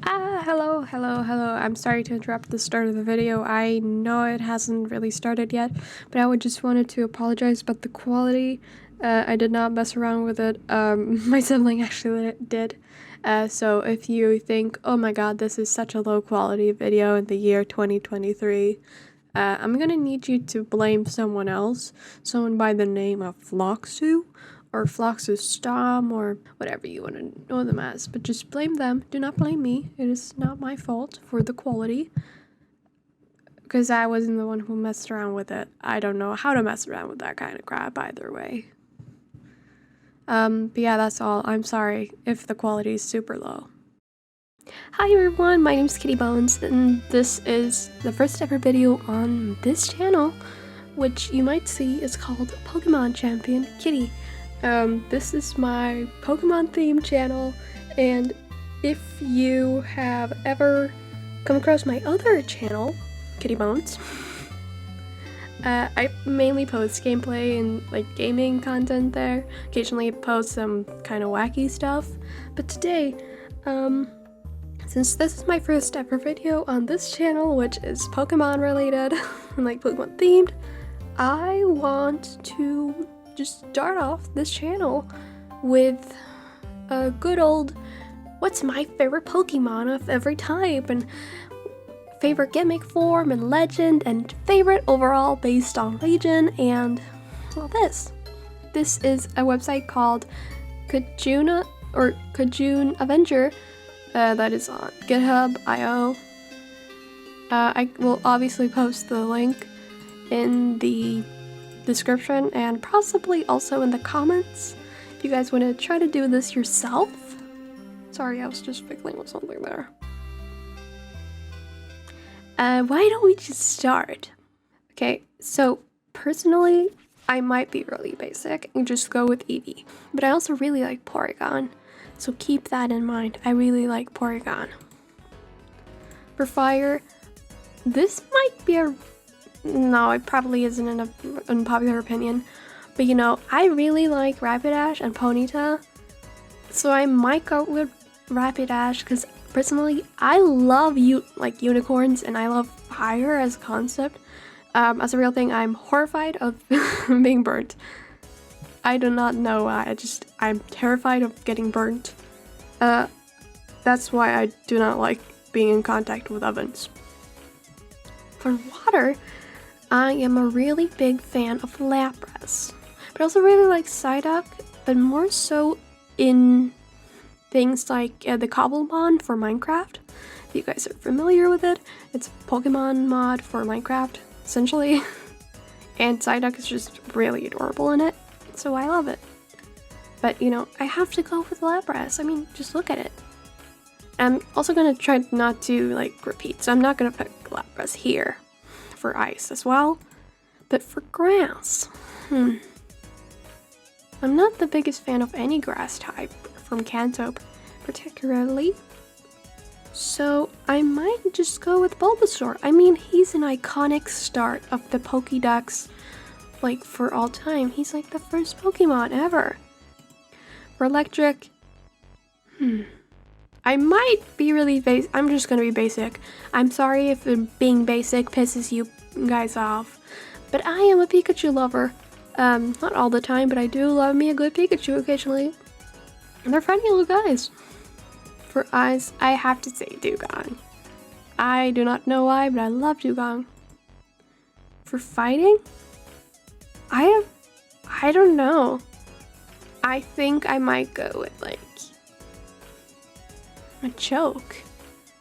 Hello. I'm sorry to interrupt the start of the video. I know it hasn't really started yet, but I just wanted to apologize about the quality. I did not mess around with it. My sibling actually did. So if you think, oh my god, this is such a low quality video in the year 2023, I'm gonna need you to blame someone else, someone by the name of Floxu, or Floxustom, or whatever you want to know them as, but just blame them. Do not blame me. It is not my fault for the quality, because I wasn't the one who messed around with it. I don't know how to mess around with that kind of crap either way. But yeah, that's all. I'm sorry if the quality is super low. Hi everyone, my name's Kitty Bones, and this is the first ever video on this channel, which you might see is called Pokemon Champion Kitty. This is my Pokemon themed channel, and if you have ever come across my other channel, Kitty Bones, I mainly post gameplay and like gaming content there. Occasionally post some kind of wacky stuff, but today, since this is my first ever video on this channel, which is Pokemon related and like Pokemon themed, I want to just start off this channel with a good old what's my favorite Pokemon of every type, and favorite gimmick form and legend, and favorite overall based on region, and well, this is a website called Kajuna or Kajun Avenger that is on GitHub.io. I will obviously post the link in the description and possibly also in the comments if you guys want to try to do this yourself. Sorry, I was just fiddling with something there. Why don't we just start? Okay, so personally, I might be really basic and just go with Eevee, but I also really like Porygon, so keep that in mind. I really like Porygon. For fire, this might be no, it probably isn't an unpopular opinion, but you know, I really like Rapidash and Ponyta, so I might go with Rapidash because personally, I love unicorns and I love fire as a concept. As a real thing, I'm horrified of being burnt. I do not know why, I'm terrified of getting burnt. That's why I do not like being in contact with ovens. For water, I am a really big fan of Lapras, but I also really like Psyduck, but more so in things like the Cobblemon for Minecraft. If you guys are familiar with it, it's a Pokemon mod for Minecraft, essentially. And Psyduck is just really adorable in it, so I love it. But you know, I have to go with Lapras. I mean, just look at it. I'm also gonna try not to like repeat, so I'm not gonna put Lapras here for ice as well, but for grass, I'm not the biggest fan of any grass type from Kanto particularly, so I might just go with Bulbasaur. I mean, he's an iconic start of the Pokédex, like for all time. He's like the first Pokemon ever. For electric, I might be really basic. I'm just gonna be basic. I'm sorry if being basic pisses you guys off, but I am a Pikachu lover. Not all the time, but I do love me a good Pikachu occasionally. And they're friendly little guys. For eyes, I have to say Dugong. I do not know why, but I love Dugong. For fighting, I don't know. I think I might go with like a choke.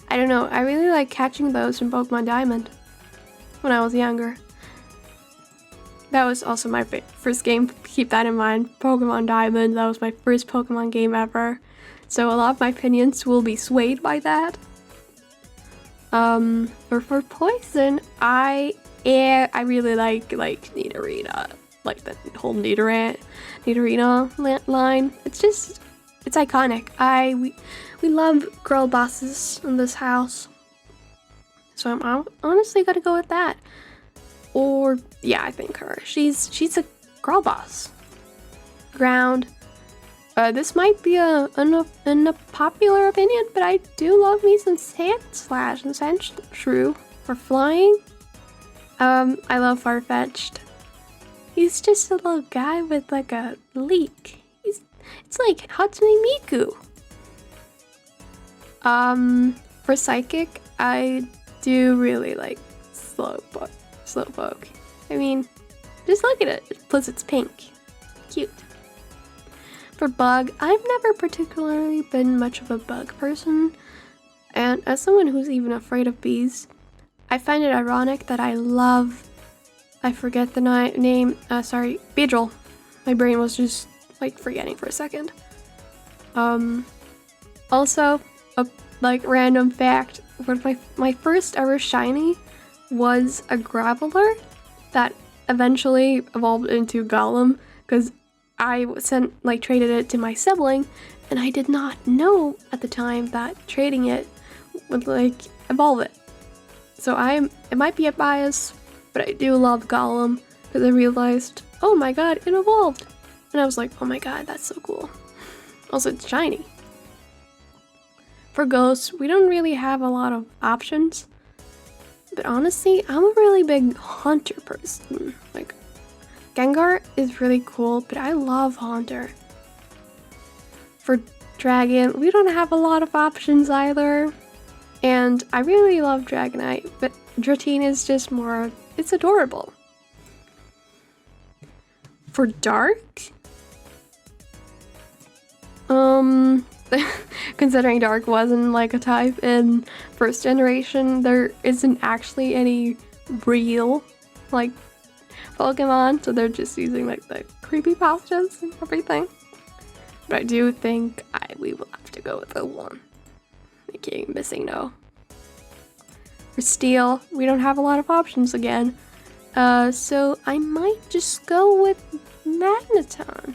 I don't know, I really like catching those in Pokemon Diamond when I was younger. That was also my first game, keep that in mind, Pokemon Diamond. That was my first Pokemon game ever, so a lot of my opinions will be swayed by that. For poison, I really like Nidorina, like the whole Nidorina line. It's iconic. We love girl bosses in this house, so I'm honestly gonna go with that. Or yeah, I think her. She's a girl boss. Ground, This might be a unpopular opinion, but I do love me some Sandslash and Sandshrew for flying. I love Farfetch'd. He's just a little guy with like a leak. It's like Hatsune Miku. For Psychic, I do really like Slowpoke. I mean, just look at it. Plus it's pink. Cute. For Bug, I've never particularly been much of a bug person. And as someone who's even afraid of bees, I find it ironic that I forget the name, Beedrill. My brain was just like forgetting for a second. Also, a like random fact, my first ever shiny was a Graveler that eventually evolved into Golem because I traded it to my sibling, and I did not know at the time that trading it would like evolve it. So it might be a bias, but I do love Golem because I realized, oh my god, it evolved. And I was like, oh my god, that's so cool. Also, it's shiny. For Ghosts, we don't really have a lot of options. But honestly, I'm a really big Haunter person. Like, Gengar is really cool, but I love Haunter. For Dragon, we don't have a lot of options either. And I really love Dragonite, but Dratini is just more, it's adorable. For Dark, considering Dark wasn't like a type in first generation, there isn't actually any real like Pokemon, so they're just using like the creepypastas and everything. But I do think we will have to go with the one. Okay, Sinnoh. For Steel, we don't have a lot of options again. So I might just go with Magneton.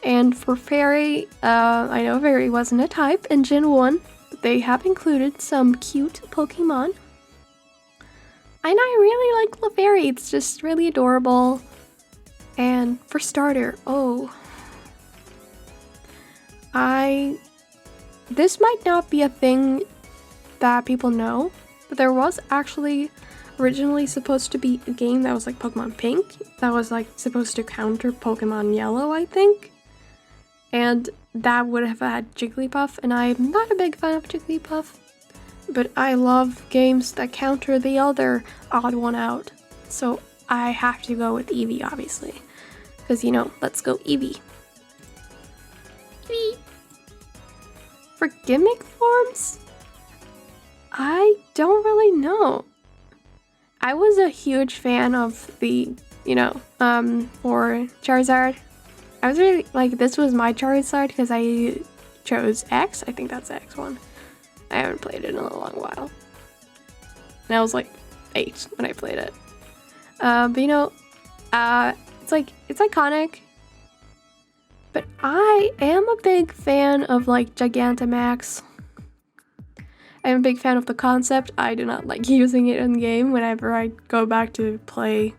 And for Fairy, I know Fairy wasn't a type in Gen 1, but they have included some cute Pokemon. And I really like Clefairy, it's just really adorable. And for starter, this might not be a thing that people know, but there was actually originally supposed to be a game that was like Pokemon Pink that was like supposed to counter Pokemon Yellow, I think. And that would have had Jigglypuff, and I'm not a big fan of Jigglypuff, but I love games that counter the other odd one out. So I have to go with Eevee, obviously. Because, you know, let's go Eevee. Eevee! For gimmick forms, I don't really know. I was a huge fan of the, for Charizard. I was really, this was my Charizard because I chose X. I think that's the X one. I haven't played it in a long while. And I was 8 when I played it. It's iconic. But I am a big fan of Gigantamax. I'm a big fan of the concept. I do not like using it in game whenever I go back to play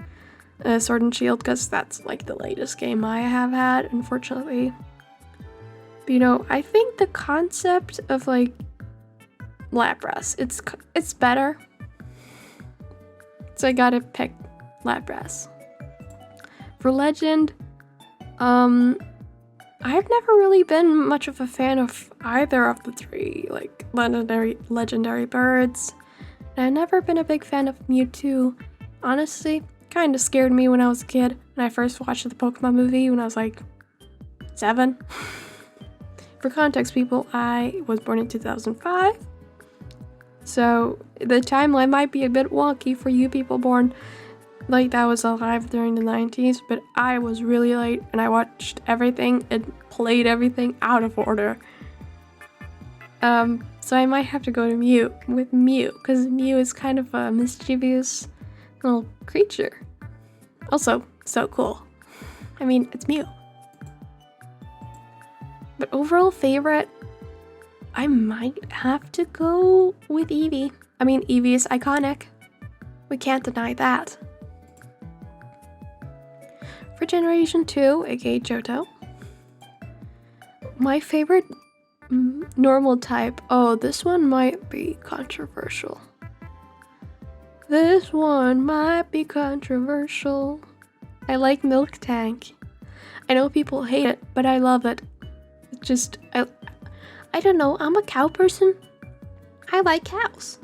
Sword and Shield, because that's the latest game I have had, unfortunately. But I think the concept of Lapras, it's better. So I gotta pick Lapras. For Legend, I've never really been much of a fan of either of the three, legendary birds. And I've never been a big fan of Mewtwo. Honestly, kind of scared me when I was a kid, when I first watched the Pokemon movie when I was 7. For context, people, I was born in 2005. So the timeline might be a bit wonky for you people born that was alive during the 90s, but I was really late and I watched everything and played everything out of order. So I might have to go to Mew, because Mew is kind of a mischievous little creature. Also, so cool. I mean, it's Mew. But overall favorite, I might have to go with Eevee. I mean, Eevee is iconic. We can't deny that. For Generation 2, aka Johto, My favorite normal type. Oh, this one might be controversial. This one might be controversial. I like Milk Tank. I know people hate it, but I love it. It's just, I don't know, I'm a cow person. I like cows.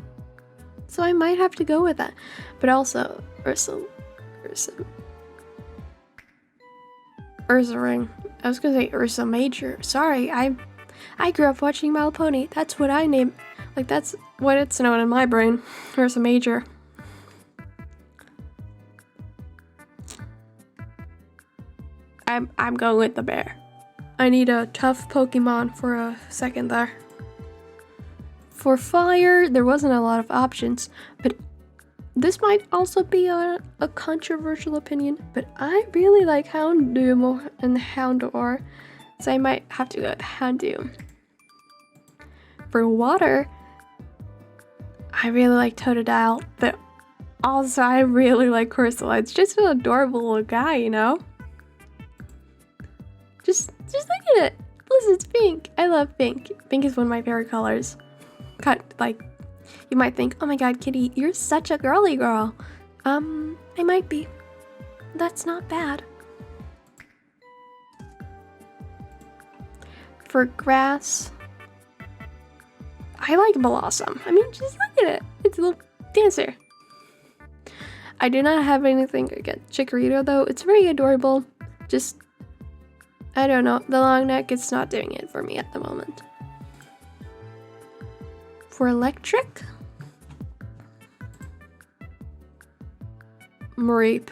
So I might have to go with that. But also, Ursa Ring. I was gonna say Ursa Major. Sorry, I grew up watching My Little Pony. That's what I name. Like, that's what it's known in my brain. Ursa Major. I'm going with the bear. I need a tough Pokemon for a second there. For fire, there wasn't a lot of options, but this might also be a controversial opinion, but I really like Houndoom and Houndour, so I might have to go with Houndoom. For water, I really like Totodile, but also I really like Corsola. It's just an adorable little guy, you know? Just look at it. Listen, it's pink. I love pink. Pink is one of my favorite colors. Like, you might think, oh my god, Kitty, you're such a girly girl. I might be. That's not bad. For grass, I like Blossom. I mean, just look at it. It's a little dancer. I do not have anything against Chikorita, though. It's very adorable. Just, I don't know. The long neck, it's not doing it for me at the moment. For electric, Mareep.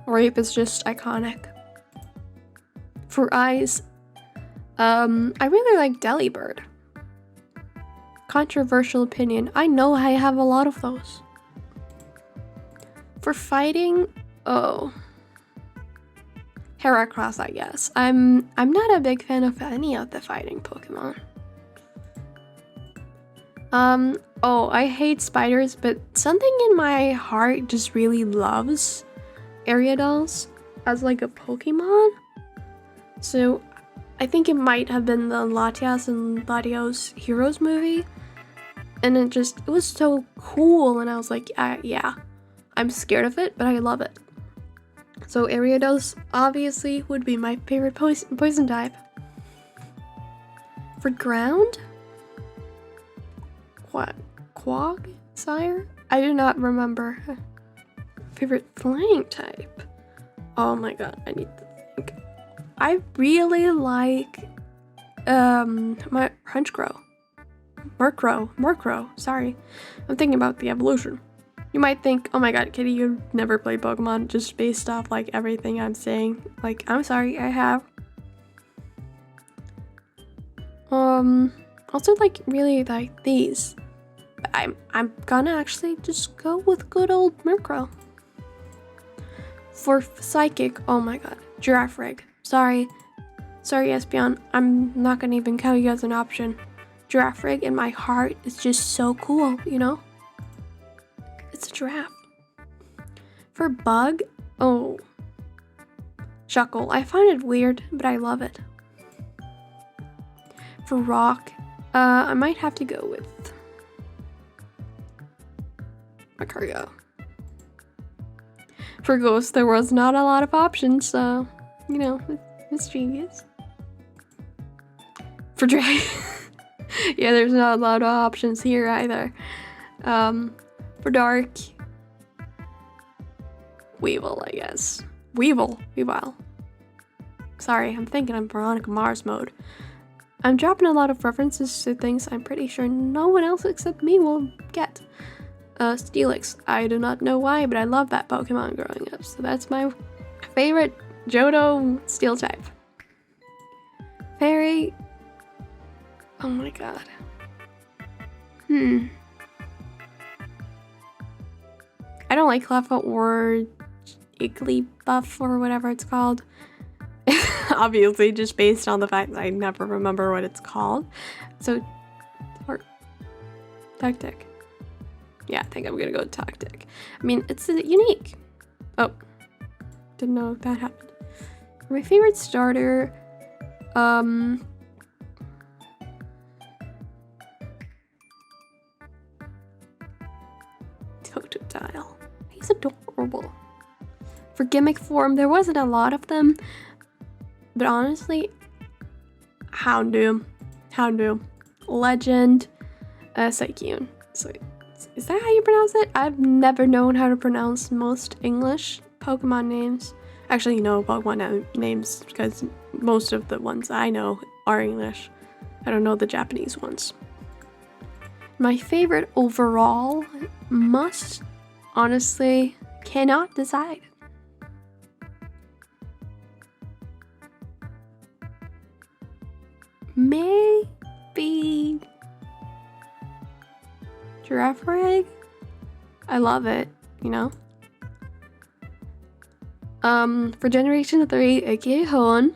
Mareep is just iconic. For eyes, I really like Delibird. Controversial opinion. I know I have a lot of those. For fighting, oh, Heracross, I guess. I'm not a big fan of any of the fighting Pokemon. Oh, I hate spiders, but something in my heart just really loves Ariadals as like a Pokemon. So I think it might have been the Latias and Latios Heroes movie. And it was so cool, and I was like, yeah, I'm scared of it, but I love it. So Ariados obviously would be my favorite poison type. For ground? What? Quag? Sire? I do not remember. Favorite flying type? Oh my god, I need to think. I really like my Crunchcrow. Murkrow, sorry. I'm thinking about the evolution. You might think, oh my god, Kitty, you've never played Pokemon, just based off like everything I'm saying. Like, I'm sorry, I have. Also like really like these. But I'm gonna actually just go with good old Murkrow. For psychic, oh my god, Girafarig. Sorry, Espeon, I'm not gonna even count you as an option. Girafarig in my heart is just so cool, you know? It's a giraffe. For bug, oh, Shuckle. I find it weird, but I love it. For rock, I might have to go with Macario. For ghost, there was not a lot of options, so, you know, it's genius. For dragon, yeah, there's not a lot of options here either. For dark, Weevil, I guess. Weevil. Sorry, I'm thinking I'm Veronica Mars mode. I'm dropping a lot of references to things I'm pretty sure no one else except me will get. Steelix. I do not know why, but I love that Pokemon growing up, so that's my favorite Johto Steel type. Fairy. Oh my god. I don't like Cleffa or Igglybuff or whatever it's called. Obviously, just based on the fact that I never remember what it's called. So, or Tactic. Yeah, I think I'm gonna go with Tactic. I mean, it's unique. Oh, didn't know that happened. My favorite starter, Totodile. He's adorable. For gimmick form, there wasn't a lot of them, but honestly, Houndoom, Legend, Psychoon. So, is that how you pronounce it? I've never known how to pronounce most English Pokemon names. Actually, no Pokemon names, because most of the ones I know are English. I don't know the Japanese ones. My favorite overall honestly, cannot decide. Maybe Giraffe. I love it, you know? For Generation 3, aka Hoenn.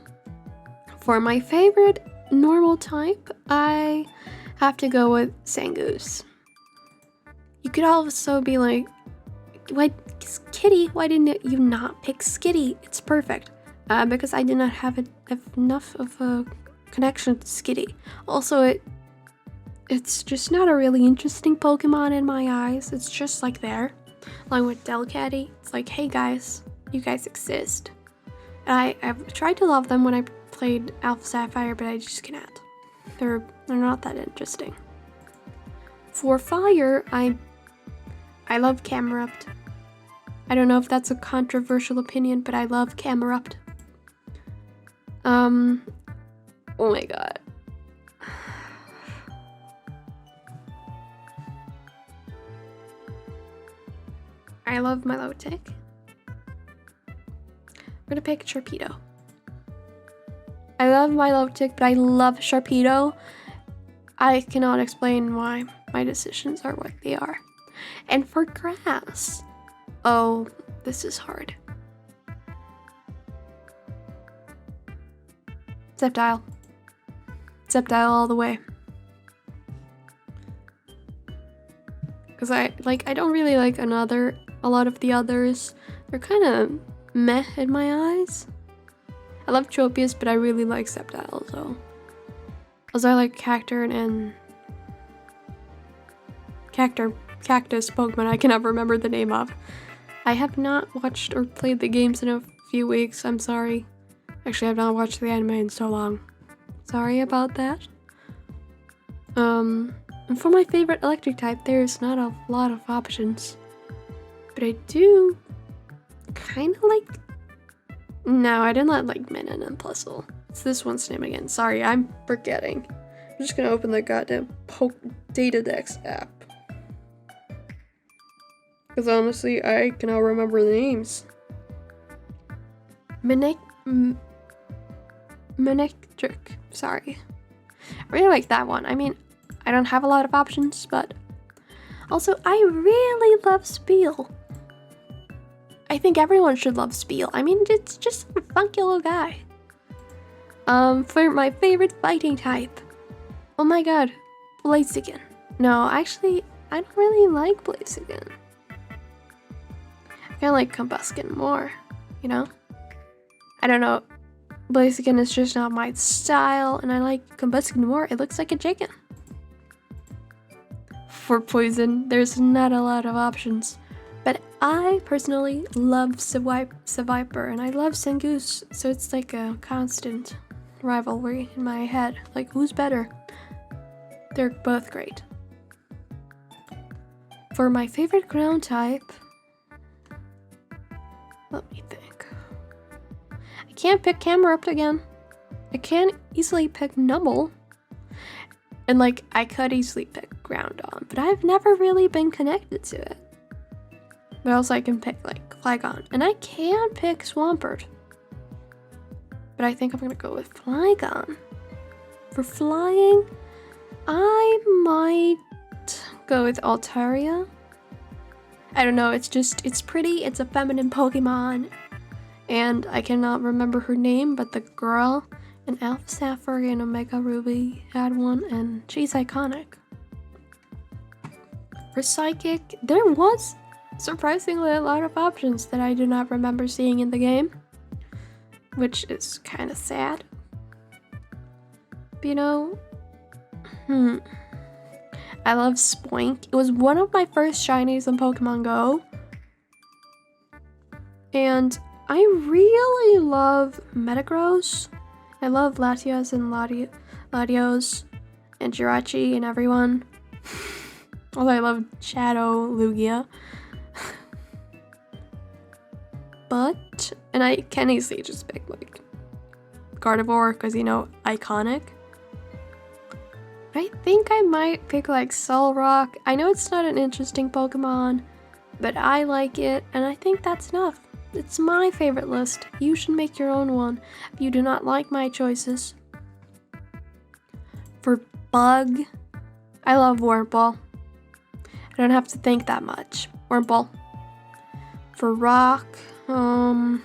For my favorite normal type, I have to go with Zangoose. You could also be like, why, Kitty, why didn't you not pick Skitty? It's perfect. Because I did not have enough of a connection to Skitty. Also, it's just not a really interesting Pokemon in my eyes. It's just like there. Along with Delcatty, it's like, hey guys, you guys exist. And I've tried to love them when I played Alpha Sapphire, but I just cannot. They're not that interesting. For Fire, I love Camerupt. I don't know if that's a controversial opinion, but I love Camerupt. Oh my god. I love Milotic. I'm gonna pick Sharpedo. I love Milotic, but I love Sharpedo. I cannot explain why my decisions are what they are. And for Grass, oh, this is hard. Sceptile. Sceptile all the way. Because I don't really like a lot of the others. They're kind of meh in my eyes. I love Tropius, but I really like Sceptile, so. Also, I like Cacturne and Cactus Pokemon I cannot remember the name of. I have not watched or played the games in a few weeks, I'm sorry. Actually, I've not watched the anime in so long. Sorry about that. And for my favorite electric type, there's not a lot of options. But I do kind of like... No, I did not like Minun and Plusle. It's this one's name again. Sorry, I'm forgetting. I'm just gonna open the goddamn Datadex app. Because honestly, I cannot remember the names. Manectric. Sorry. I really like that one. I mean, I don't have a lot of options, but... Also, I really love Spiel. I think everyone should love Spiel. I mean, it's just a funky little guy. For my favorite fighting type. Oh my god. Blaziken. No, actually, I don't really like Blaziken. I kind of like Combusken more, you know? I don't know. Blaziken is just not my style, and I like Combusken more. It looks like a chicken. For Poison, there's not a lot of options. But I personally love Seviper, and I love Zangoose, so it's like a constant rivalry in my head. Like, who's better? They're both great. For my favorite ground type, let me think. I can't pick Camerupt again. I can't easily pick Numble. And like, I could easily pick Groudon, but I've never really been connected to it. But also I can pick like Flygon, and I can pick Swampert. But I think I'm gonna go with Flygon. For flying, I might go with Altaria. I don't know, it's pretty, it's a feminine Pokemon. And I cannot remember her name, but the girl in Alpha Sapphire and Omega Ruby had one, and she's iconic. For Psychic, there was surprisingly a lot of options that I do not remember seeing in the game, which is kind of sad. you know? I love Spoink. It was one of my first shinies in Pokemon Go. And I really love Metagross. I love Latios and Latios and Jirachi and everyone. Although I love Shadow Lugia. But, and I can easily just pick like Gardevoir because, you know, iconic. I think I might pick like Solrock. I know it's not an interesting Pokemon, but I like it and I think that's enough. It's my favorite list. You should make your own one if you do not like my choices. For Bug, I love Wurmple. I don't have to think that much. Wurmple. For Rock, I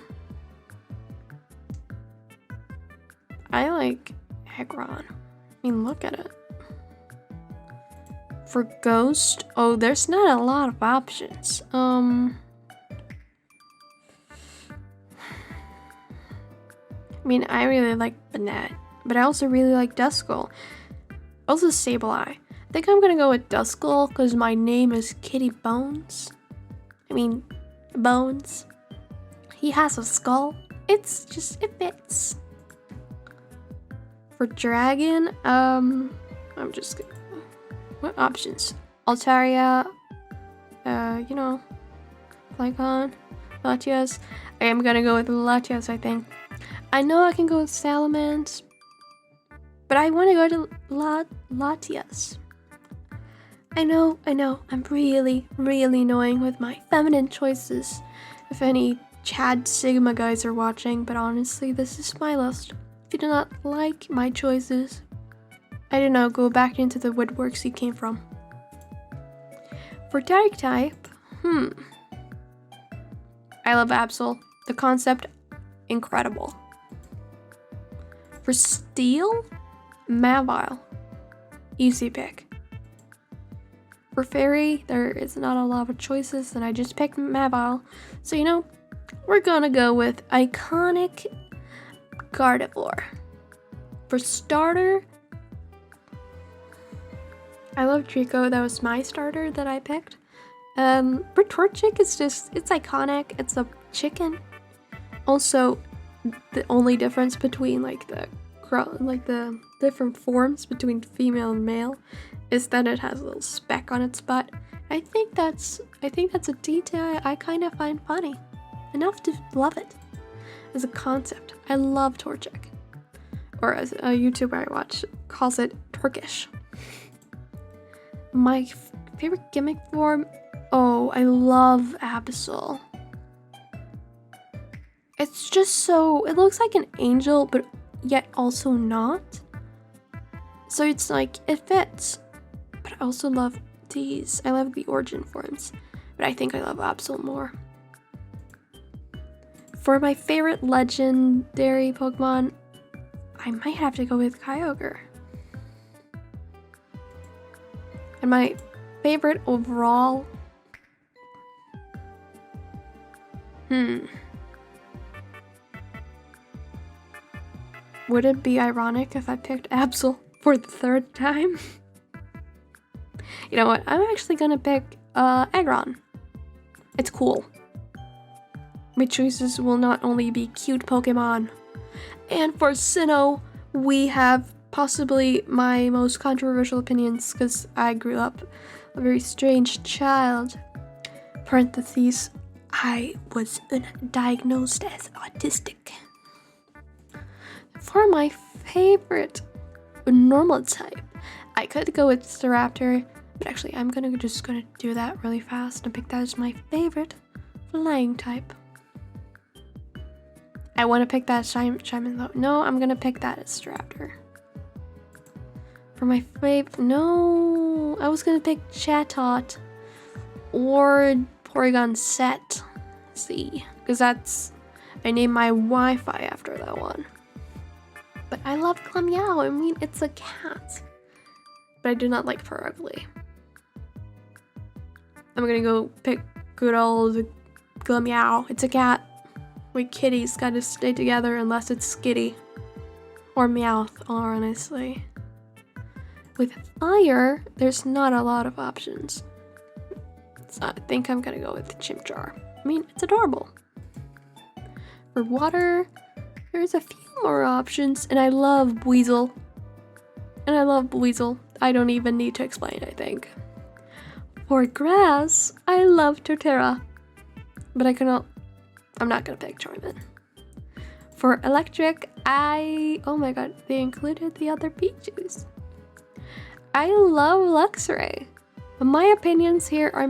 like Aggron. I mean, look at it. For Ghost, oh, there's not a lot of options. I mean, I really like Banette, but I also really like Duskull. Also Sableye. I think I'm gonna go with Duskull because my name is Kitty Bones. I mean, Bones. He has a skull. It's just, it fits. For Dragon, I'm just gonna, what options? Altaria, you know, Flygon, Latios. I am gonna go with Latios, I think. I know I can go with Salamence, but I want to go to Latias. I know, I'm really, really annoying with my feminine choices. If any Chad Sigma guys are watching, but honestly, this is my list. If you do not like my choices, I don't know, go back into the woodworks you came from. For Dark type, I love Absol. The concept, incredible. For Steel, Mavile. Easy pick. For Fairy, there is not a lot of choices, and I just picked Mavile. So, you know, we're gonna go with iconic Gardevoir. For Starter, I love Trico. That was my starter that I picked. For Torchic, it's iconic. It's a chicken. Also, the only difference between like the different forms between female and male is that it has a little speck on its butt. I think that's a detail I kind of find funny enough to love it as a concept. I love Torchic, or as a YouTuber I watch calls it Turkish. My favorite gimmick form, oh, I love Absol. It's just so, it looks like an angel, but yet also not. So it's like, it fits. But I also love these. I love the origin forms, but I think I love Absol more. For my favorite legendary Pokemon, I might have to go with Kyogre. And my favorite overall, would it be ironic if I picked Absol for the third time? You know what? I'm actually gonna pick Aggron. It's cool. My choices will not only be cute Pokemon. And for Sinnoh, we have possibly my most controversial opinions because I grew up a very strange child. Parentheses, I was diagnosed as autistic. For my favorite normal type, I could go with Staraptor, but actually I'm just gonna do that really fast and pick that as my favorite flying type. I want to pick that Shaymin though. No, I'm gonna pick that as Staraptor. For my favorite, no, I was gonna pick Chatot or Porygon Set. See, because I named my Wi-Fi after that one. But I love Glameow. I mean, it's a cat. But I do not like Purugly. I'm gonna go pick good old Glameow. It's a cat. We kitties gotta stay together unless it's Skitty. Or Meowth, honestly. With fire, there's not a lot of options. So I think I'm gonna go with Chimchar. I mean, it's adorable. For water, there's a few more options, and I love Buizel. I don't even need to explain, I think. For grass, I love Torterra. But I'm not gonna pick Charmin. For electric, oh my god, they included the other Pichus. I love Luxray. My opinions here are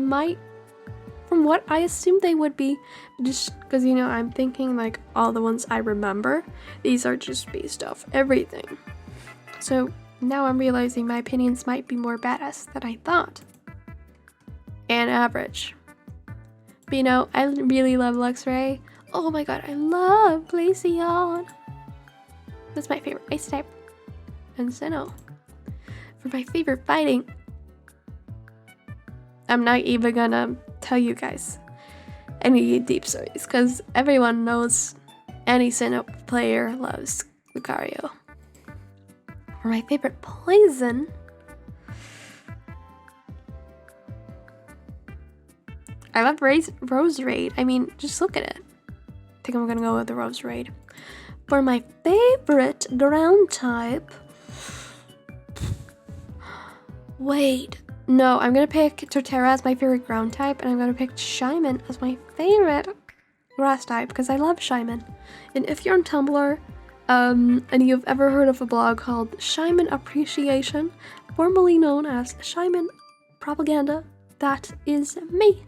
from what I assumed they would be, just because, you know, I'm thinking like all the ones I remember, these are just based off everything. So now I'm realizing my opinions might be more badass than I thought. And average. But you know, I really love Luxray. Oh my god, I love Glaceon. That's my favorite ice type. And Sinnoh. For my favorite fighting, I'm not even gonna tell you guys any deep stories, because everyone knows any Sinnoh player loves Lucario. For my favorite poison, I love Roserade. I mean, just look at it. I think I'm gonna go with the Roserade. For my favorite ground type, wait, no, I'm gonna pick Torterra as my favorite ground type, and I'm gonna pick Shyman as my favorite grass type, because I love Shyman. And if you're on Tumblr, and you've ever heard of a blog called Shyman Appreciation, formerly known as Shyman Propaganda, that is me.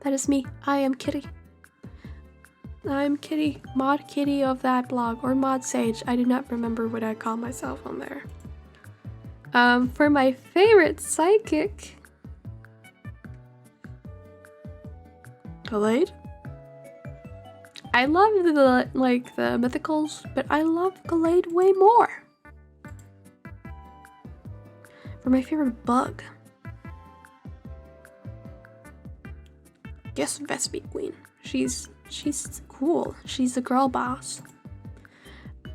That is me. I am Kitty. I'm Kitty, Mod Kitty of that blog, or Mod Sage. I do not remember what I call myself on there. For my favorite psychic, Gallade. I love the mythicals, but I love Gallade way more. For my favorite bug, guess Vespiquen. She's cool. She's a girl boss.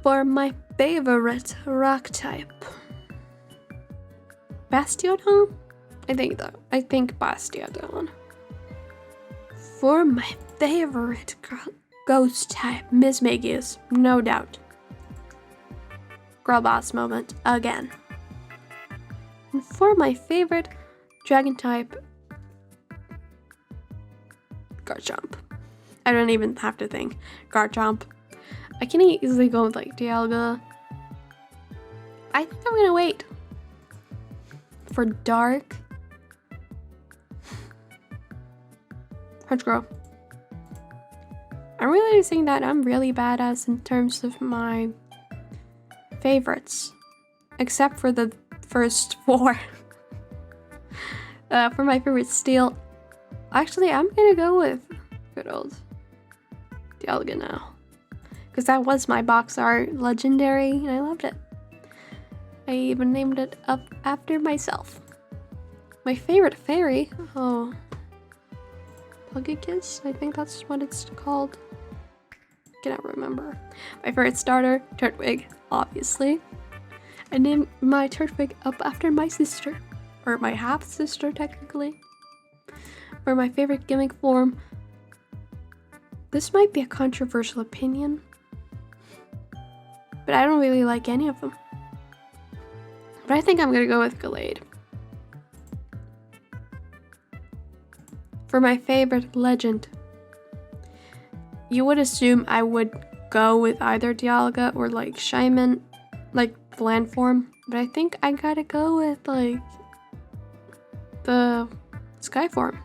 For my favorite rock type, Bastiodon? I think Bastiodon. For my favorite ghost type, Miss Magius, no doubt. Girl boss moment again. And for my favorite dragon type, Garchomp. I don't even have to think. Garchomp. I can easily go with like Dialga. I think I'm gonna wait. For dark, Hedgerow. I'm realizing that I'm really badass in terms of my favorites, except for the first 4. For my favorite steel, actually I'm gonna go with good old Dialga now, because that was my box art legendary and I loved it. I even named it up after myself. My favorite fairy, oh, Puggykiss, I think that's what it's called. Cannot remember. My favorite starter, Turtwig, obviously. I named my Turtwig up after my sister, or my half sister technically. For my favorite gimmick form, this might be a controversial opinion, but I don't really like any of them. But I think I'm gonna go with Gallade. For my favorite legend, you would assume I would go with either Dialga or like Shyman, like the land form, but I think I gotta go with like the sky form,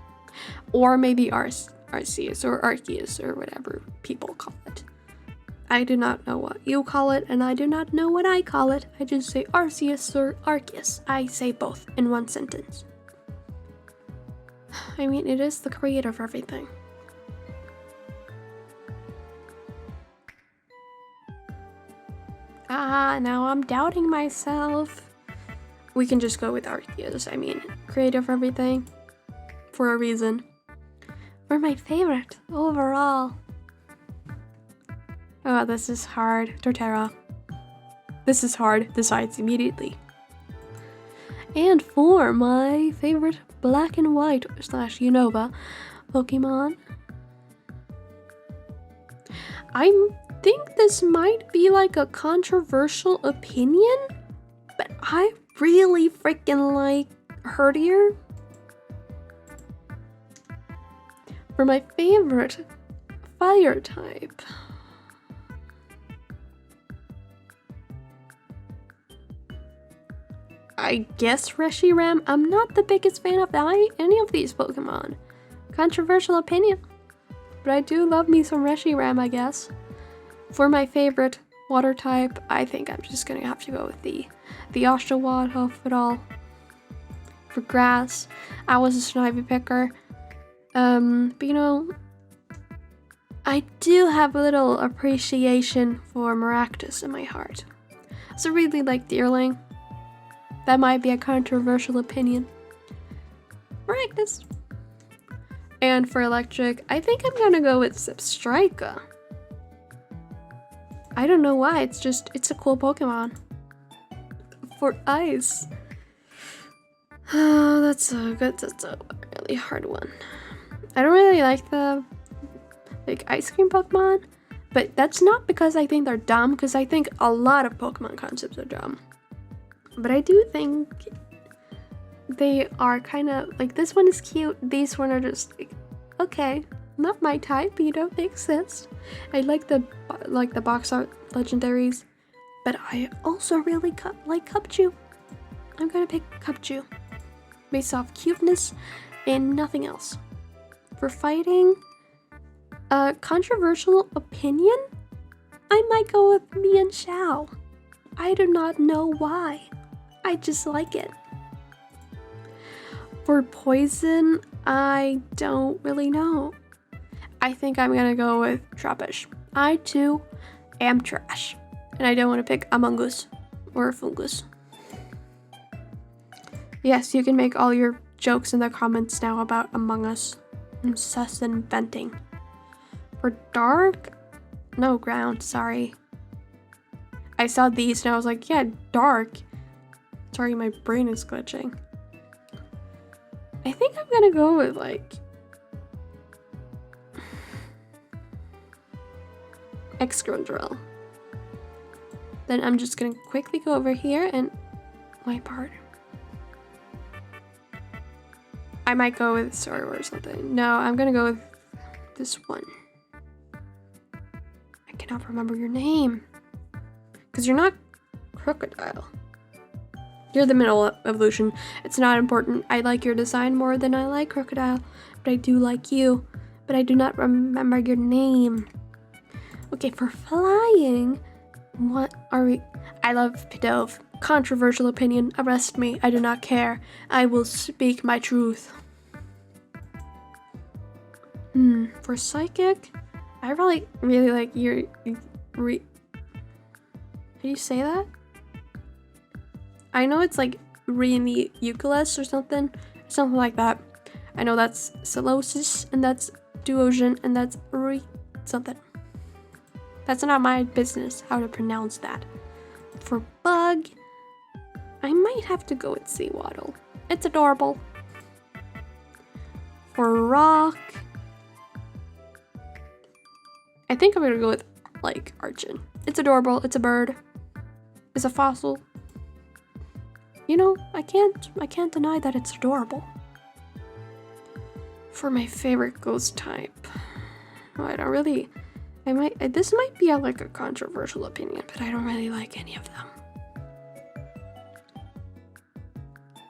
or maybe Arceus or Arceus or whatever people call it. I do not know what you call it, and I do not know what I call it. I just say Arceus or Arceus. I say both in one sentence. I mean, it is the creator of everything. Now I'm doubting myself. We can just go with Arceus. I mean, creator of everything for a reason. For my favorite overall, oh, this is hard. Torterra. This is hard. Decides immediately. And for my favorite black and white / Unova Pokemon, I think this might be like a controversial opinion, but I really freaking like Herdier. For my favorite fire type, I guess Reshiram. I'm not the biggest fan of any of these Pokemon. Controversial opinion, but I do love me some Reshiram, I guess. For my favorite water type, I think I'm just gonna have to go with the Oshawott of it all. For grass, I was a Snivy picker. But you know, I do have a little appreciation for Maractus in my heart. So I really like Deerling. That might be a controversial opinion. Maractus. And for electric, I think I'm gonna go with Zebstrika. I don't know why, it's a cool Pokemon. For ice, oh, that's a really hard one. I don't really like the ice cream Pokemon, but that's not because I think they're dumb, because I think a lot of Pokemon concepts are dumb. But I do think they are kind of like, this one is cute, these one are just like, okay, not my type, but you know, they exist. I like the box art legendaries, but I also really like Cupchew. I'm gonna pick Cupchew based off cuteness and nothing else. For fighting, a controversial opinion, I might go with Mian Xiao. I do not know why. I just like it. For poison, I don't really know. I think I'm gonna go with Trappish. I too am trash, and I don't want to pick Among Us or Fungus. Yes, you can make all your jokes in the comments now about Among Us. I'm sus and venting. For dark, no, ground, sorry. I saw these and I was like, yeah, dark. Sorry, my brain is glitching. I think I'm gonna go with like Excadrill. Then I'm just gonna quickly go over here and wipe out. I might go with Sorry or something. No, I'm gonna go with this one. I cannot remember your name. Because you're not Crocodile. You're the middle evolution. It's not important. I like your design more than I like Crocodile. But I do like you. But I do not remember your name. Okay, for flying, what are we? I love Pidove. Controversial opinion. Arrest me. I do not care. I will speak my truth. For psychic, I really like your. How do you say that? I know it's like Eucalyptus or something like that. I know that's Solosis, and that's Duosion, and that's something. That's not my business how to pronounce that. For bug, I might have to go with Seawaddle. It's adorable. For rock, I think I'm gonna go with like Archon. It's adorable. It's a bird. It's a fossil. You know, I can't deny that it's adorable. For my favorite ghost type, I don't really. This might be like a controversial opinion, but I don't really like any of them.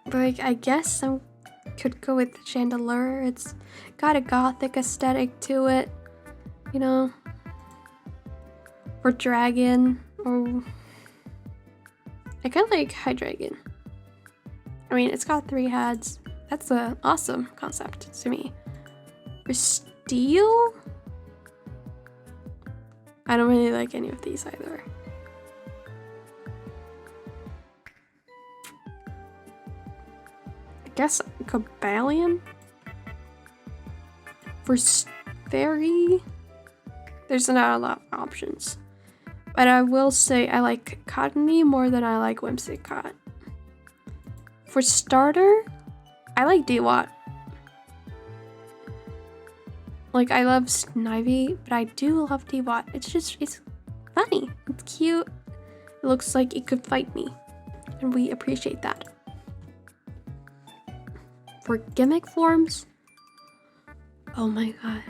But like, I guess I could go with Chandelure. It's got a gothic aesthetic to it, you know. For dragon, I kind of like Hydreigon. I mean, it's got 3 heads. That's an awesome concept to me. For steel, I don't really like any of these either. I guess Cobalion. For fairy, there's not a lot of options. But I will say I like Cottony more than I like Whimsicott. For starter, I like D-Watt. Like, I love Snivy, but I do love D-Watt. It's funny. It's cute. It looks like it could fight me. And we appreciate that. For gimmick forms, oh my god.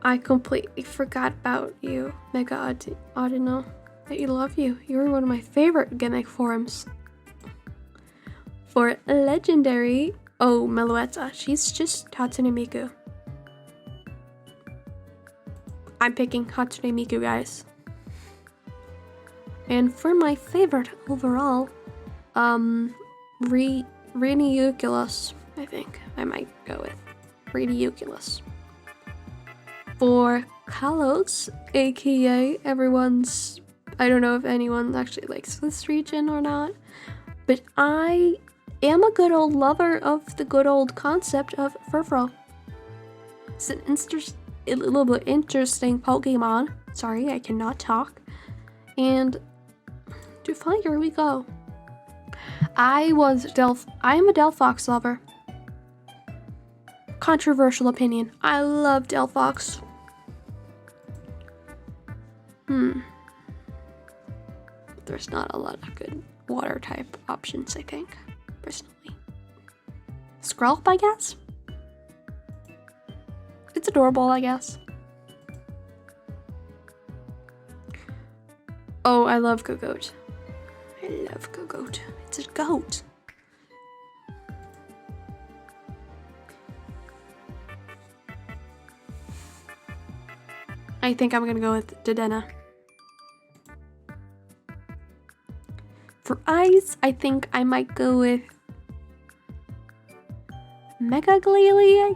I completely forgot about you, Mega Audino. I love you. You're one of my favorite gimmick forms. For legendary, oh, Meloetta. She's just Hatsune Miku. I'm picking Hatsune Miku, guys. And for my favorite overall, Reniuculus, I think I might go with Reniuculus. For Kalos, aka everyone's, I don't know if anyone actually likes this region or not, but I am a good old lover of the good old concept of Furfrou. It's a little bit interesting Pokemon. Sorry, I cannot talk. And to fire we go. I am a Delphox lover. Controversial opinion. I love Delphox. There's not a lot of good water type options, I think, personally. Skrelp, I guess? It's adorable, I guess. Oh, I love Gogoat. I love Gogoat. It's a goat. I think I'm gonna go with Dedenne. For eyes, I think I might go with Mega Glalie, I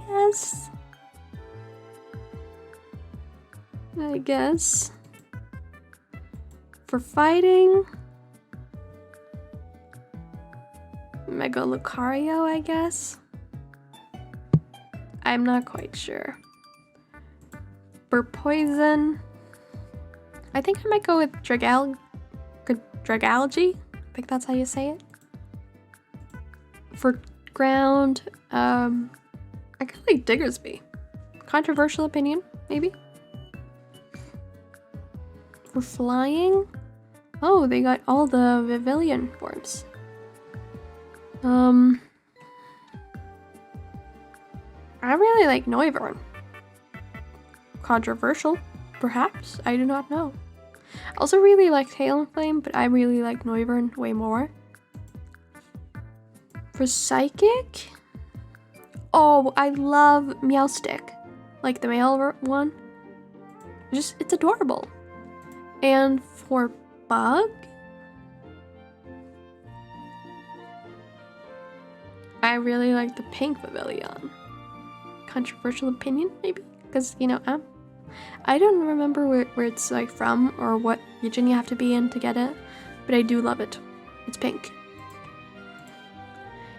guess. For fighting, Mega Lucario, I guess. I'm not quite sure. For poison, I think I might go with Dragalge. I think that's how you say it. For ground, I kind of like Diggersby. Controversial opinion, maybe. For flying, oh, they got all the Vivillon forms. I really like Noivern. Controversial, perhaps, I do not know. I also really like Talonflame, but I really like Noivern way more. For Psychic, oh, I love Meowstic, like the male one. It's adorable. And for Bug, I really like the pink Pavilion. Controversial opinion, maybe? Because, you know, I don't remember where it's like from or what region you have to be in to get it, but I do love it. It's pink.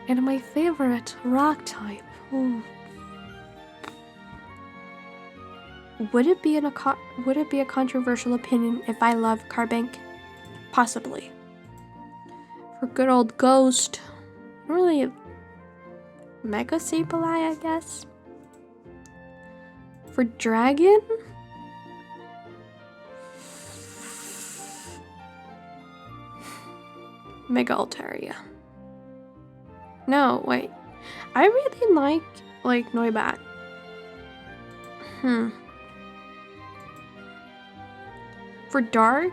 And my favorite rock type. Ooh. Would it be a controversial opinion if I love Carbink? Possibly. For good old Ghost, really Mega Sableye, I guess. For Dragon, Mega Altaria. No, wait. I really like Noibat. For Dark,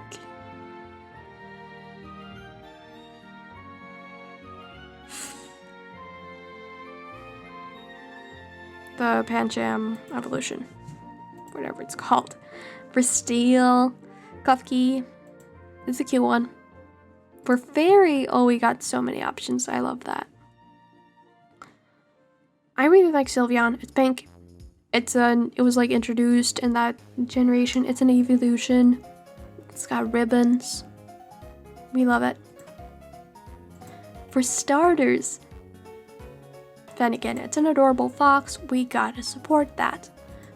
the Pancham evolution, whatever it's called. For Steel, Klefki, it's a cute one. For Fairy, oh, we got so many options. I love that. I really like Sylveon. It's pink. It was like introduced in that generation. It's an evolution. It's got ribbons. We love it. For starters, then again, it's an adorable fox. We gotta support that.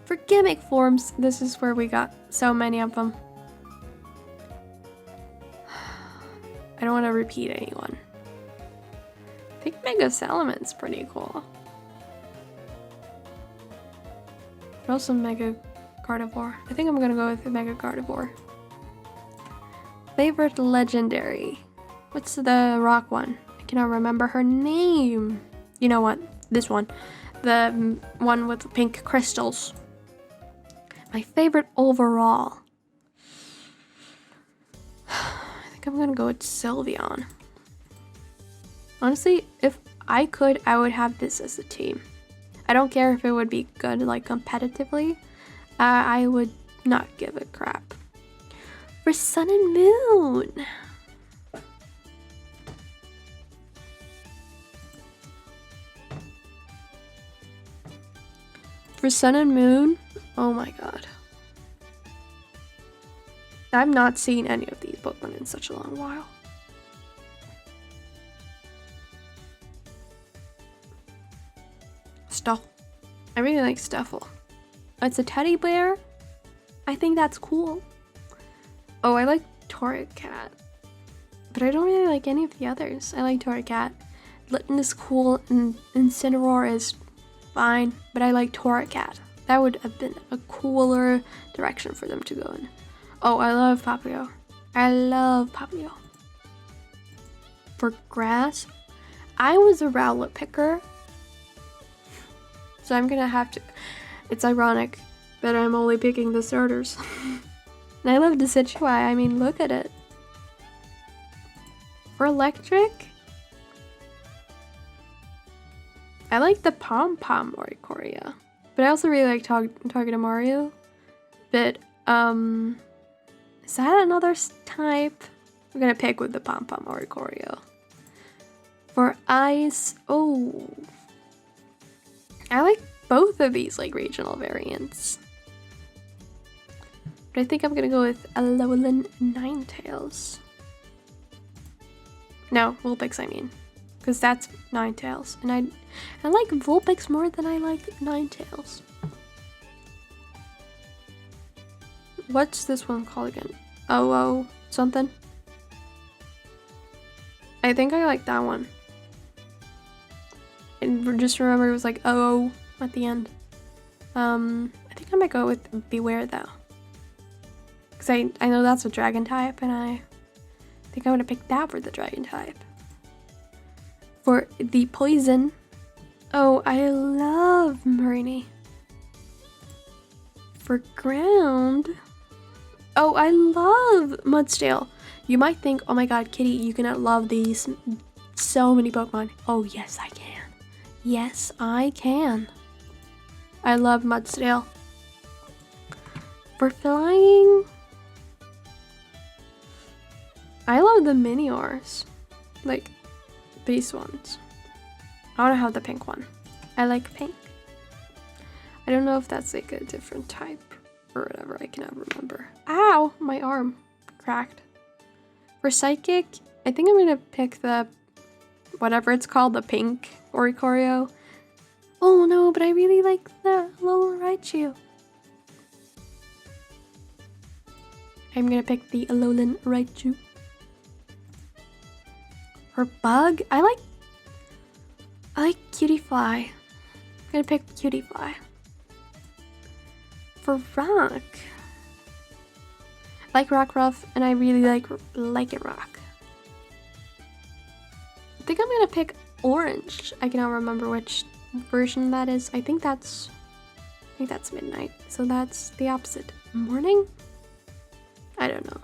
For gimmick forms, this is where we got so many of them. don't want to repeat anyone. I think Mega Salaman's pretty cool. But also Mega Gardevoir. I think I'm gonna go with Mega Gardevoir. Favorite Legendary. What's the rock one? I cannot remember her name. You know what? This one. The one with the pink crystals. My favorite overall. I think I'm gonna go with Sylveon. Honestly, if I could, I would have this as a team. I don't care if it would be good, like, competitively. I would not give a crap. For Sun and Moon. For Sun and Moon, oh my god. I've not seen any of these Pokemon in such a long while. Stuffle. I really like Stuffle. It's a teddy bear. I think that's cool. Oh, I like Torracat. But I don't really like any of the others. I like Torracat. Litten is cool and Incineroar is fine, but I like Torracat. That would have been a cooler direction for them to go in. Oh, I love Papio. I love Papio. For grass, I was a Rowlet picker. So I'm gonna have to, it's ironic that I'm only picking the starters. And I love Decidueye, I mean, look at it. For electric, I like the Pom-Pom Oricorio. But I also really like Togedemaru. But, is that another type? I'm gonna pick with the Pom-Pom Oricorio. For ice, oh. I like both of these, like, regional variants. But I think I'm gonna go with Alolan Ninetales. No, Vulpix, I mean. Because that's Ninetales. And I like Vulpix more than I like Ninetales. What's this one called again? Oh, something? I think I like that one. And just remember it was like oh at the end. I think I might go with Beware though. Because I know that's a dragon type and I think I'm gonna pick that for the dragon type. For the poison, oh, I love Marini. For ground, oh, I love Mudsdale. You might think, oh my god, Kitty, you cannot love these so many Pokemon. Oh yes, I can. Yes, I can. I love Mudsdale. For flying, I love the Miniors. Like, these ones. I want to have the pink one. I like pink. I don't know if that's like a different type or whatever. I cannot remember. Ow! My arm cracked. For psychic, I think I'm going to pick the whatever it's called, the pink Oricorio. Oh no, but I really like the Alola Raichu. I'm gonna pick the Alolan Raichu. For bug, I like Cutiefly. I'm gonna pick Cutiefly. For rock, I like Rockruff, and I really like Lycanroc. I think I'm gonna pick orange. I cannot remember which version that is. I think that's midnight. So that's the opposite. Morning? I don't know.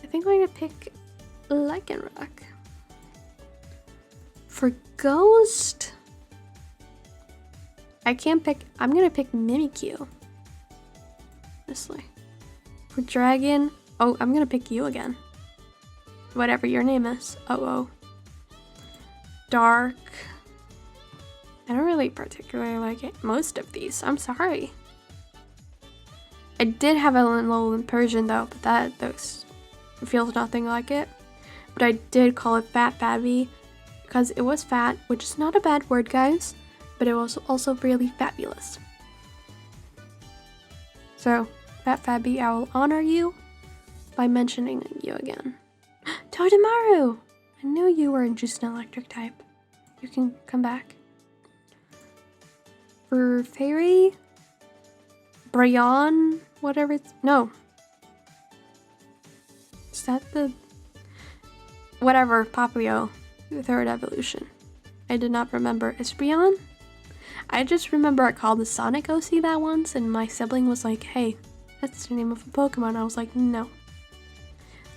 I think I'm gonna pick Lycanroc. For ghost, I can't pick. I'm gonna pick Mimikyu. Honestly. For dragon, oh, I'm gonna pick you again. Whatever your name is. Oh. Dark. I don't really particularly like it. Most of these. I'm sorry. I did have a Alolan Persian though, but that feels nothing like it. But I did call it Fat Babby because it was fat, which is not a bad word, guys, but it was also really fabulous. So, Fat Fabby, I will honor you by mentioning you again. Totemaru! I knew you were just an electric type. You can come back. For Fairy? Bryon? Whatever it's... No. Is that the... Whatever, Papio. The third evolution. I did not remember. Is Bryon? I just remember I called the Sonic OC that once, and my sibling was like, hey, that's the name of a Pokemon. I was like, no.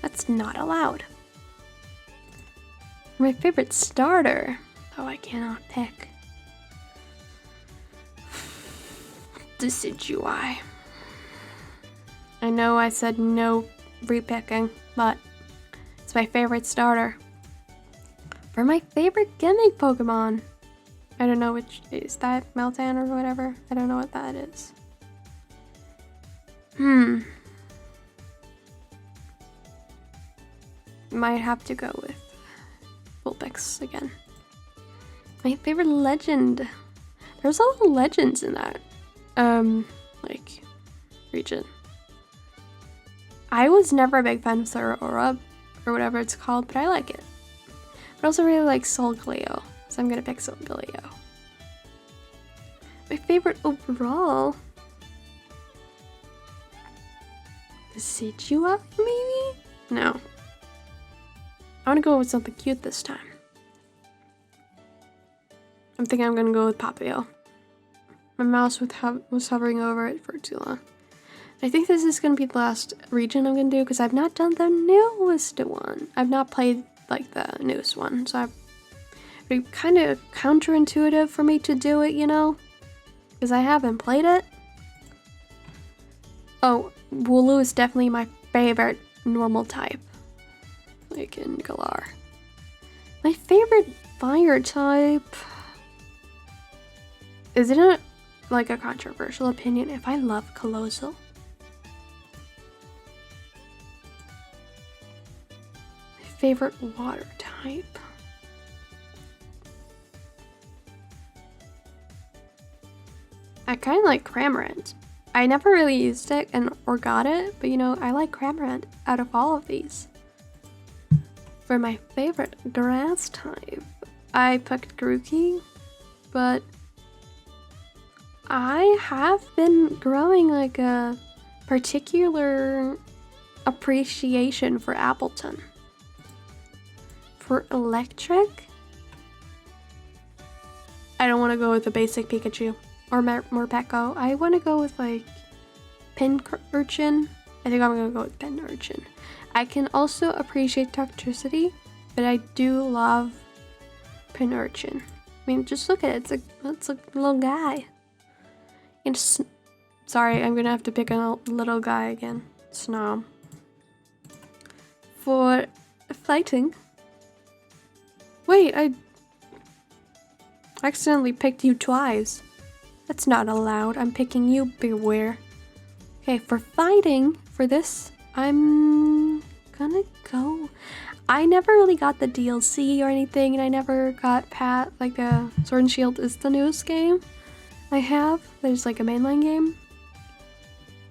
That's not allowed. My favorite starter. Oh, I cannot pick. Decidueye. I know I said no repicking, but it's my favorite starter. For my favorite gimmick Pokemon. I don't know which, is that Meltan or whatever? I don't know what that is. Might have to go with Vulpix again. My favorite legend. There's a lot of legends in that, like, region. I was never a big fan of Aurora, or whatever it's called, but I like it. But I also really like Solgaleo, so I'm gonna pick Solgaleo. My favorite overall? Decidueye, maybe? No. I wanna go with something cute this time. I'm thinking I'm gonna go with Papio. My mouse was hovering over it for too long. I think this is gonna be the last region I'm gonna do because I've not done the newest one. I've not played like the newest one, so it'd be kind of counterintuitive for me to do it, you know, because I haven't played it. Oh, Wooloo is definitely my favorite normal type, like in Galar. My favorite fire type. Isn't it like a controversial opinion if I love Colossal? My favorite water type. I kind of like Cramorant. I never really used it or got it, but you know, I like Cramorant out of all of these. For my favorite grass type, I picked Grookey, but I have been growing like a particular appreciation for Appleton. For electric, I don't want to go with the basic Pikachu or Morpeko. I want to go with like Pin Urchin. I think I'm going to go with Pin Urchin. I can also appreciate Toxtricity, but I do love Pin Urchin. I mean, just look at it. It's a little guy. And sorry, I'm gonna have to pick a little guy again. Snow. For fighting. Wait, I accidentally picked you twice. That's not allowed. I'm picking you, beware. Okay, for fighting, for this, I'm gonna go. I never really got the DLC or anything, and I never got like the Sword and Shield is the newest game I have. There's like a mainline game.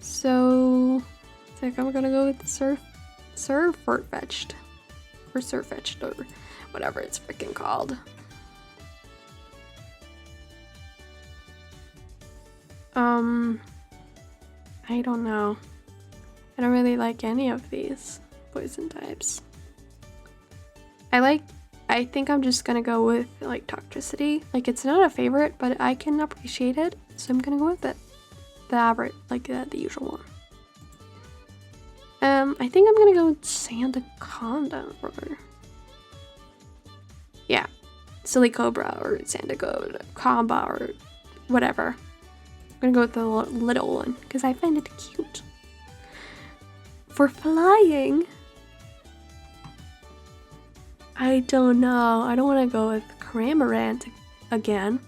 So I think I'm gonna go with the Surfetched. Or Surfetched, or whatever it's freaking called. I don't know. I don't really like any of these poison types. I think I'm just gonna go with like Toxtricity. Like, it's not a favorite, but I can appreciate it, so I'm gonna go with it. The average, like the usual one. I think I'm gonna go with Sandaconda or yeah, Silicobra or Sandaconda or whatever. I'm gonna go with the little one because I find it cute. For flying, I don't know. I don't want to go with Cramorant again.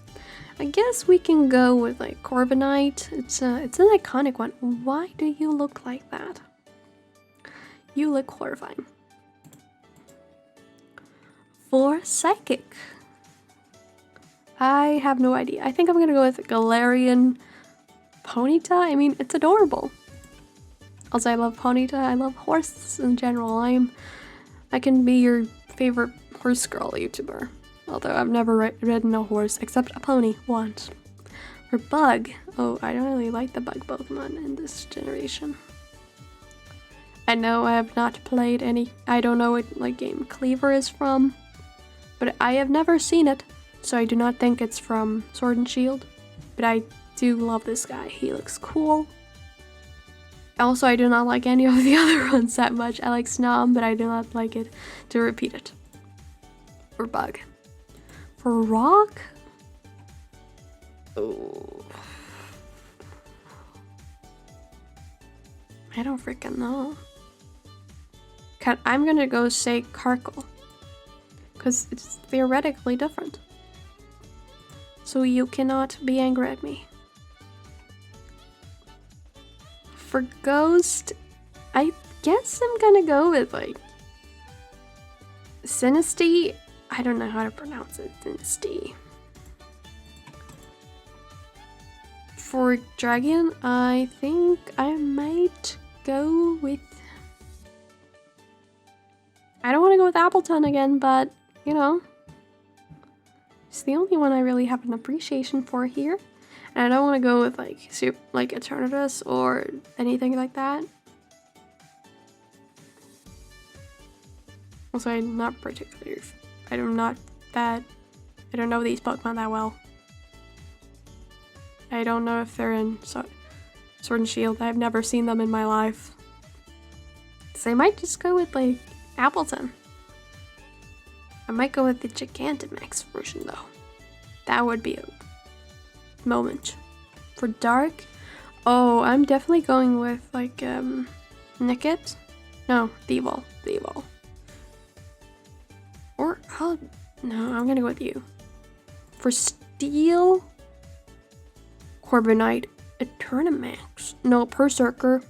I guess we can go with like Corviknight. It's an iconic one. Why do you look like that? You look horrifying. For Psychic, I have no idea. I think I'm gonna go with Galarian Ponyta. I mean, it's adorable. Also, I love Ponyta. I love horses in general. I'm I can be your favorite horse girl YouTuber. Although I've never ridden a horse except a pony once. Or bug. Oh, I don't really like the bug Pokemon in this generation. I know I have not played any. I don't know what like game Cleaver is from, but I have never seen it, so I do not think it's from Sword and Shield. But I do love this guy. He looks cool. Also, I do not like any of the other ones that much. I like Sinnoh, but I do not like it to repeat it. For bug. For rock? Oh. I don't freaking know. I'm gonna go say Carkle. Because it's theoretically different. So you cannot be angry at me. For Ghost, I guess I'm gonna go with like Sinisty. I don't know how to pronounce it. Sinisty. For Dragon, I think I might go with... I don't want to go with Appleton again, but, you know, it's the only one I really have an appreciation for here. And I don't want to go with, like, Eternatus or anything like that. Also, I'm not particularly... I don't know these Pokemon that well. I don't know if they're in Sword and Shield. I've never seen them in my life. So I might just go with, like, Appleton. I might go with the Gigantamax version, though. That would be a moment. For Dark, oh, I'm definitely going with, like, Nickit. No, Deval. Or, no, I'm gonna go with you. For Steel... Corbinite, Eternamax. No, Berserker.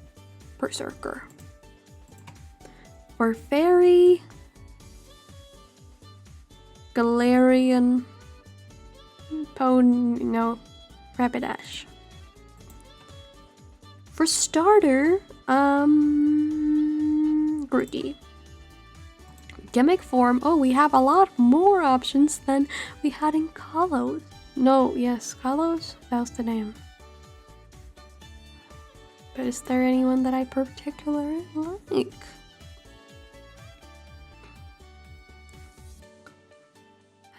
For Fairy, Galarian, no, Rapidash. For starter, Grookey. Gimmick form, oh, we have a lot more options than we had in Kalos. No, yes, Kalos? That was the name. But is there anyone that I particularly like?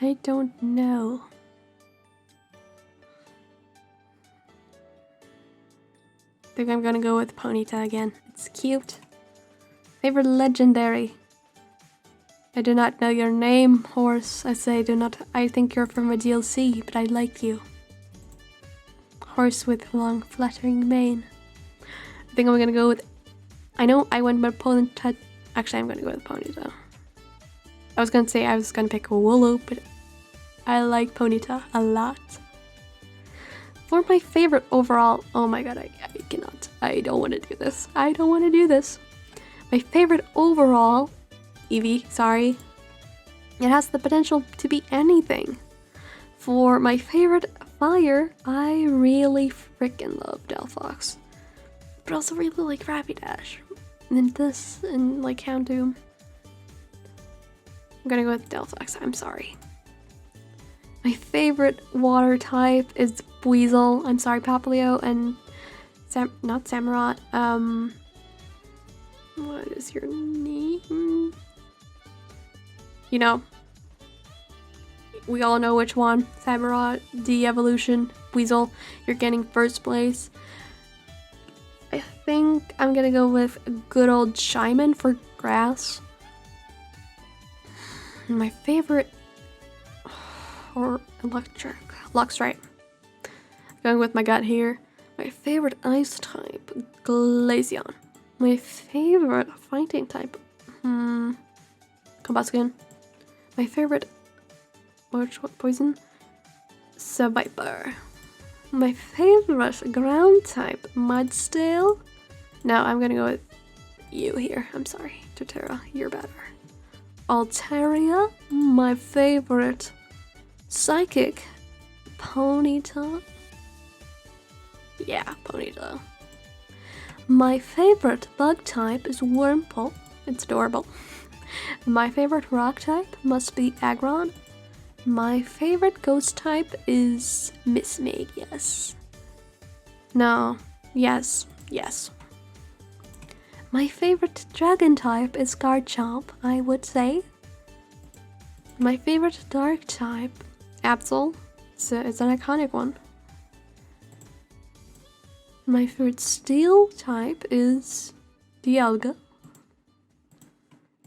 I don't know. I think I'm gonna go with Ponyta again. It's cute. Favorite legendary. I do not know your name, horse. I think you're from a DLC, but I like you. Horse with long, fluttering mane. I think I'm gonna go with... I know I went with Ponyta. Actually, I'm gonna go with Ponyta. I was gonna say I was gonna pick a Wooloo, but I like Ponyta a lot. For my favorite overall... Oh my god, I cannot. I don't want to do this. My favorite overall... Eevee, sorry. It has the potential to be anything. For my favorite fire, I really freaking love Delphox. But also really like Rapidash. And then this, and like Houndoom. I'm gonna go with Delphox, I'm sorry. My favorite water type is Weasel. I'm sorry, Papilio, and not Samurott. What is your name? You know, we all know which one. Samurott, de-evolution, Weasel, you're getting first place. I think I'm gonna go with good old Shyman for grass. My favorite, or electric, Luxray. Going with my gut here. My favorite ice type, Glaceon. My favorite fighting type, Combustion. My favorite, which one, poison? Seviper. My favorite ground type, Mudstale. No, I'm gonna go with you here. I'm sorry, Torterra, you're better. Altaria. My favorite psychic, Ponyta. Yeah, Ponyta. My favorite bug type is Wurmple. It's adorable. My favorite rock type must be Aggron. My favorite ghost type is Miss Magius. No, yes. My favorite dragon type is Garchomp, I would say. My favorite dark type, Absol. It's an iconic one. My favorite steel type is Dialga.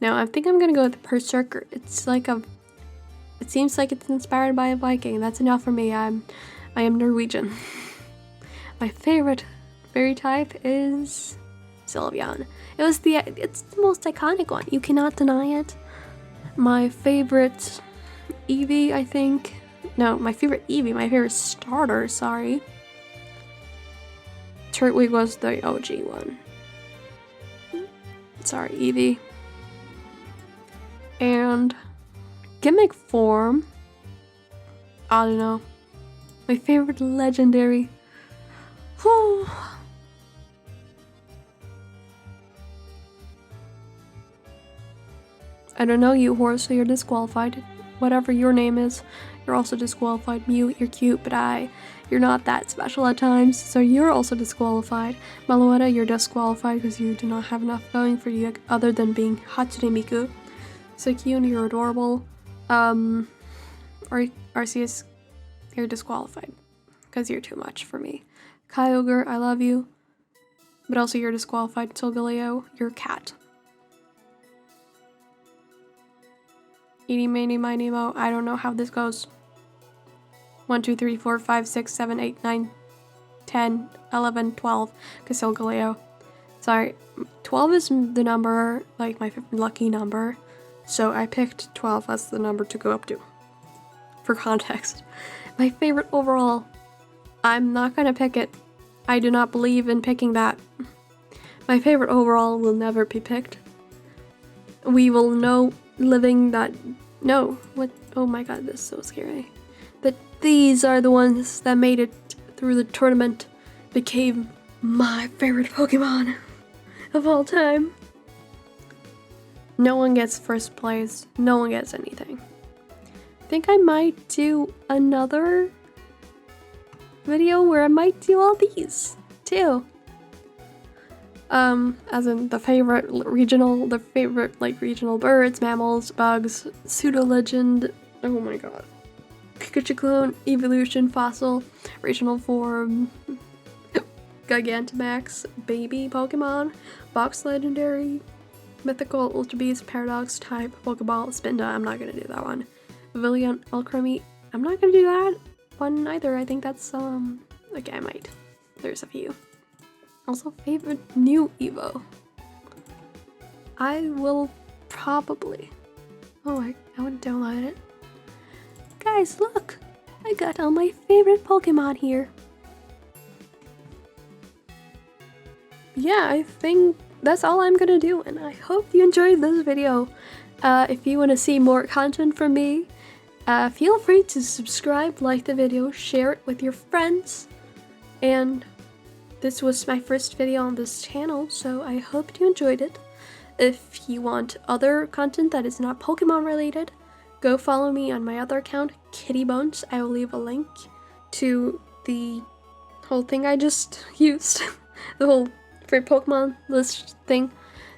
No, I think I'm gonna go with Berserker. It's like it seems like it's inspired by a Viking. That's enough for me. I am Norwegian. My favorite fairy type is Sylveon. It's the most iconic one. You cannot deny it. My favorite Eevee, I think. No, my favorite Eevee. My favorite starter. Sorry. Turtwig was the OG one. Sorry, Eevee. And gimmick form, I don't know. My favorite legendary. Whew. I don't know you, horse, so you're disqualified. Whatever your name is, you're also disqualified. Mew, you're cute, but you're not that special at times, so you're also disqualified. Meloetta, you're disqualified because you do not have enough going for you other than being Hatsune Miku. Suicune, you're adorable. Arceus, you're disqualified because you're too much for me. Kyogre, I love you, but also you're disqualified. Solgaleo, you're a cat. Eeny, meeny, miny, mo. I don't know how this goes. 1, 2, 3, 4, 5, 6, 7, 8, 9, 10, 11, 12. Solgaleo. Sorry, 12 is the number, like my lucky number. So I picked 12 as the number to go up to. For context. My favorite overall. I'm not gonna pick it. I do not believe in picking that. My favorite overall will never be picked. We will know living that. No. What? Oh my god, this is so scary. That these are the ones that made it through the tournament. Became my favorite Pokemon of all time. No one gets first place. No one gets anything. I think I might do another video where I might do all these too. As in the favorite regional birds, mammals, bugs, pseudo legend. Oh my god. Pikachu clone, evolution, fossil, regional form, Gigantamax, baby Pokemon, box legendary, mythical, ultra beast, paradox type, Pokeball, Spinda. I'm not gonna do that one. Pavilion, Alchemy. I'm not gonna do that one either. I think that's okay, I might. There's a few. Also, favorite new Evo. I will probably. Oh, I would download it. Guys, look! I got all my favorite Pokemon here. Yeah, I think that's all I'm gonna do, and I hope you enjoyed this video. If you want to see more content from me, feel free to subscribe, like the video, share it with your friends, and this was my first video on this channel, so I hope you enjoyed it. If you want other content that is not Pokemon related, go follow me on my other account, Kitty Bones. I will leave a link to the whole thing I just used, the whole favorite Pokemon list thing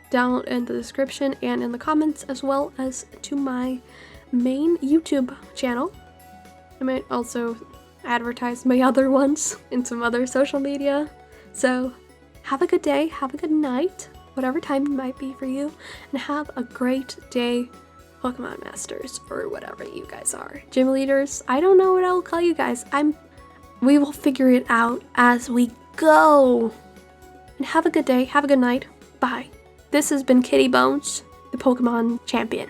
down in the description and in the comments, as well as to my main YouTube channel. I might also advertise my other ones in some other social media. So have a good day, have a good night, whatever time it might be for you, and have a great day, Pokemon Masters, or whatever you guys are. Gym leaders, I don't know what I will call you guys. We will figure it out as we go. And have a good day, have a good night, bye. This has been Kitty Bones, the Pokemon champion.